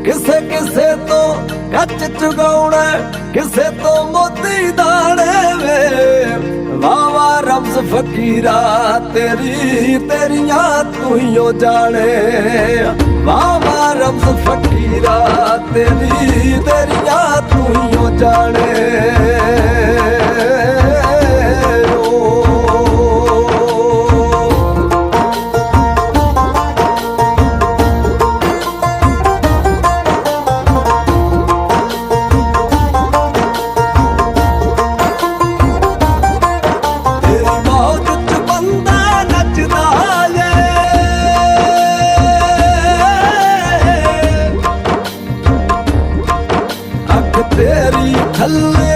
ਕਿਸੇ ਕਿਸੇ ਤੋਂ ਕੱਚ ਚੁਗਾਉਣਾ, ਕਿਸੇ ਤੋਂ ਮੋਤੀ ਦਾਣੇ ਵੇ। ਵਾਵਾ ਰਮਜ਼ ਫਕੀਰਾ ਤੇਰੀ ਤੇਰੀਆਂ ਤੂੰ ਹੀ ਓ ਜਾਣੇ। ਵਾਵਾ ਰਮਜ਼ ਫਕੀਰਾ ਤੇਰੀ ਤੇਰੀਆਂ ਤੂੰ ਹੀ ਓ ਜਾਣੇ। ਤੇਰੀ ਥੱਲੇ